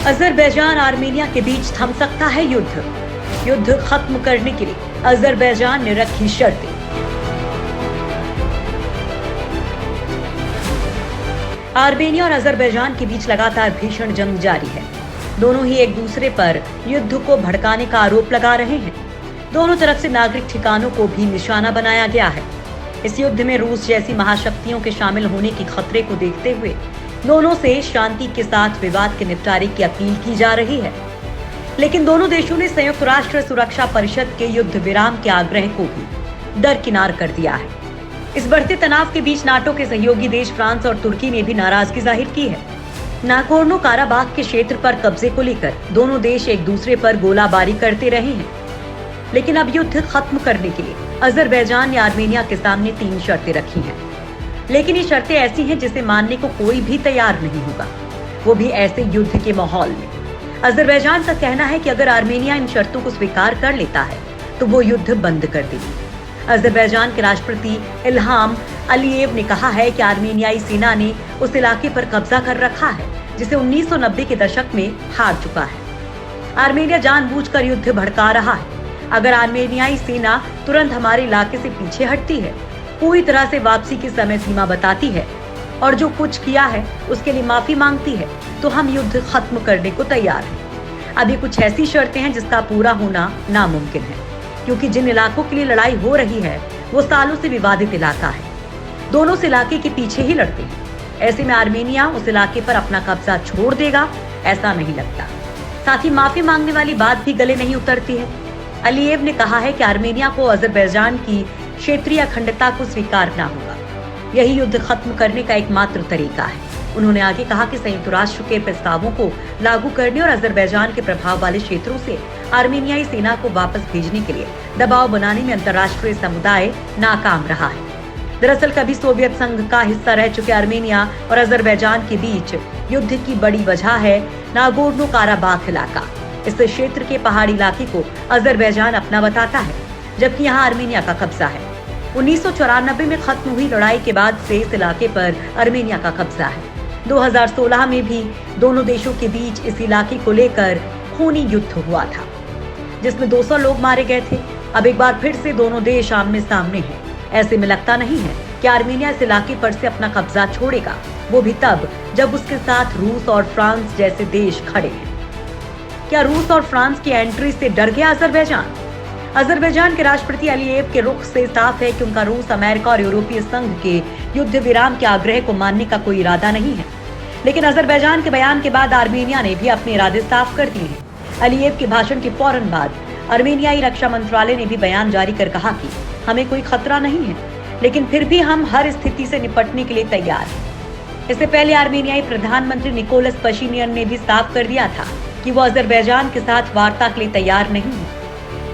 Azerbaijan Armenia के बीच थम सकता है युद्ध। युद्ध खत्म करने के लिए अजरबैजान ने रखी शर्तें। आर्मेनिया और अजरबैजान के बीच लगातार भीषण जंग जारी है। दोनों ही एक दूसरे पर युद्ध को भड़काने का आरोप लगा रहे हैं। दोनों तरफ से नागरिक ठिकानों को भी निशाना बनाया गया है। इस युद्ध में रूस जैसी महाशक्तियों के शामिल होने के खतरे को देखते हुए दोनों से शांति के साथ विवाद के निपटारे की अपील की जा रही है। लेकिन दोनों देशों ने संयुक्त राष्ट्र सुरक्षा परिषद के युद्ध विराम के आग्रह को भी दरकिनार कर दिया है। इस बढ़ते तनाव के बीच नाटो के सहयोगी देश फ्रांस और तुर्की ने भी नाराजगी जाहिर की है। नागोर्नो काराबाख के क्षेत्र पर कब्जे को लेकर दोनों देश एक दूसरे पर गोलाबारी करते रहे हैं। लेकिन अब युद्ध खत्म करने के लिए अजरबैजान ने आर्मेनिया के सामने 3 शर्तें रखी हैं। लेकिन ये शर्तें ऐसी हैं जिसे मानने को कोई भी तैयार नहीं होगा, वो भी ऐसे युद्ध के माहौल में। अजरबैजान का कहना है कि अगर आर्मेनिया इन शर्तों को स्वीकार कर लेता है तो वो युद्ध बंद कर देगी। अजरबैजान के राष्ट्रपति इल्हाम अलीयेव ने कहा है कि आर्मेनियाई सेना ने उस इलाके पर कब्जा कर रखा है जिसे 1990 के दशक में हार चुका है। आर्मेनिया जानबूझकर युद्ध भड़का रहा है। अगर आर्मेनियाई सेना तुरंत हमारे इलाके से पीछे हटती है, पूरी तरह से वापसी की समय सीमा बताती है और जो कुछ किया है उसके लिए माफी मांगती है, तो हम युद्ध खत्म करने को तैयार हैं। अभी कुछ ऐसी शर्तें हैं जिसका पूरा होना नामुमकिन है, क्योंकि जिन इलाकों के लिए लड़ाई हो रही है वो सालों से विवादित इलाका है। दोनों उस इलाके के पीछे ही लड़ते हैं। ऐसे में आर्मेनिया उस इलाके पर अपना कब्जा छोड़ देगा, ऐसा नहीं लगता। साथ ही माफी मांगने वाली बात भी गले नहीं उतरती है। अलीयेव ने कहा है कि आर्मेनिया को अजरबैजान की क्षेत्रीय अखंडता को स्वीकारना होगा। यही युद्ध खत्म करने का एकमात्र तरीका है। उन्होंने आगे कहा कि संयुक्त राष्ट्र के प्रस्तावों को लागू करने और अजरबैजान के प्रभाव वाले क्षेत्रों से आर्मेनियाई सेना को वापस भेजने के लिए दबाव बनाने में अंतर्राष्ट्रीय समुदाय नाकाम रहा है। दरअसल कभी सोवियत संघ का हिस्सा रह चुके आर्मेनिया और अजरबैजान के बीच युद्ध की बड़ी वजह है नागोर्नो काराबाख इलाका। इस क्षेत्र के पहाड़ी इलाके को अजरबैजान अपना बताता है, जबकि यहाँ आर्मेनिया का कब्जा है। 1994 में खत्म हुई लड़ाई के बाद से इस इलाके पर आर्मेनिया का कब्जा है। 2016 में भी दोनों देशों के बीच इस इलाके को लेकर खूनी युद्ध हुआ था, जिसमें 200 लोग मारे गए थे। अब एक बार फिर से दोनों देश आमने सामने हैं। ऐसे में लगता नहीं है कि आर्मेनिया इस इलाके पर से अपना कब्जा छोड़ेगा, वो भी तब जब उसके साथ रूस और फ्रांस जैसे देश खड़े हैं। क्या रूस और फ्रांस की एंट्री से डर गया अजरबैजान? अजरबैजान के राष्ट्रपति अलीयेव के रुख से साफ है कि उनका रूस, अमेरिका और यूरोपीय संघ के युद्ध विराम के आग्रह को मानने का कोई इरादा नहीं है। लेकिन अजरबैजान के बयान के बाद आर्मेनिया ने भी अपने इरादे साफ कर दिए हैं। अलीयेव के भाषण के फौरन बाद आर्मेनियाई रक्षा मंत्रालय ने भी बयान जारी कर कहा कि हमें कोई खतरा नहीं है, लेकिन फिर भी हम हर स्थिति से निपटने के लिए तैयार हैं। इससे पहले आर्मेनियाई प्रधानमंत्री निकोलस पशिनियन ने भी साफ कर दिया था कि वो अजरबैजान के साथ वार्ता के लिए तैयार नहीं है।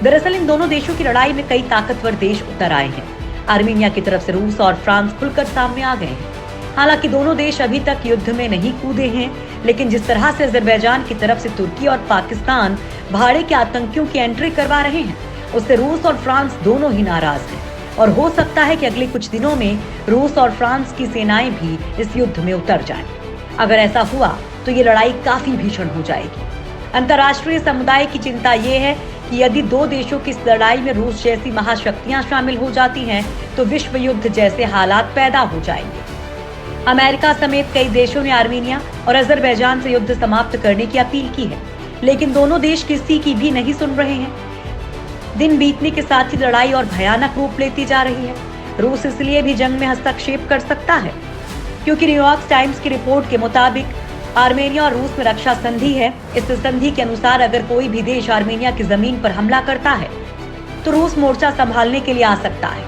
दरअसल इन दोनों देशों की लड़ाई में कई ताकतवर देश उतर आए हैं। आर्मेनिया की तरफ से रूस और फ्रांस खुलकर सामने आ गए हैं। हालांकि दोनों देश अभी तक युद्ध में नहीं कूदे हैं, लेकिन जिस तरह से अजरबैजान की तरफ से तुर्की और पाकिस्तान भाड़े के आतंकियों की एंट्री करवा रहे हैं, उससे रूस और फ्रांस दोनों ही नाराज हैं। और हो सकता है कि अगले कुछ दिनों में रूस और फ्रांस की सेनाएं भी इस युद्ध में उतर जाएं। अगर ऐसा हुआ तो ये लड़ाई काफी भीषण हो जाएगी। अंतर्राष्ट्रीय समुदाय की चिंता ये है कि यदि दो देशों की इस लड़ाई में रूस जैसी महाशक्तियां शामिल हो जाती हैं तो विश्व युद्ध जैसे हालात पैदा हो जाएंगे। अमेरिका समेत कई देशों ने आर्मेनिया और अजरबैजान से युद्ध समाप्त करने की अपील की है, लेकिन दोनों देश किसी की भी नहीं सुन रहे हैं। दिन बीतने के साथ ही लड़ाई और भयानक रूप लेती जा रही है। रूस इसलिए भी जंग में हस्तक्षेप कर सकता है क्योंकि न्यूयॉर्क टाइम्स की रिपोर्ट के मुताबिक आर्मेनिया और रूस में रक्षा संधि है। इस संधि के अनुसार अगर कोई भी देश आर्मेनिया की जमीन पर हमला करता है तो रूस मोर्चा संभालने के लिए आ सकता है।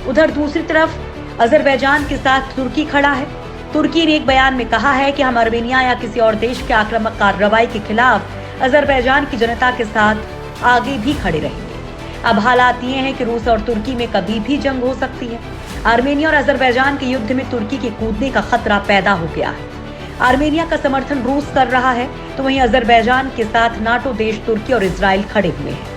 उधर दूसरी तरफ अजरबैजान के साथ तुर्की खड़ा है। तुर्की ने एक बयान में कहा है कि हम आर्मेनिया या किसी और देश के आक्रामक कार्रवाई के खिलाफ अजरबैजान की जनता के साथ आगे भी खड़े रहेंगे। अब हालात ये हैं कि रूस और तुर्की में कभी भी जंग हो सकती है। आर्मेनिया और अजरबैजान के युद्ध में तुर्की के कूदने का खतरा पैदा हो गया है। आर्मेनिया का समर्थन रूस कर रहा है, तो वहीं अजरबैजान के साथ नाटो देश तुर्की और इजराइल खड़े हुए हैं।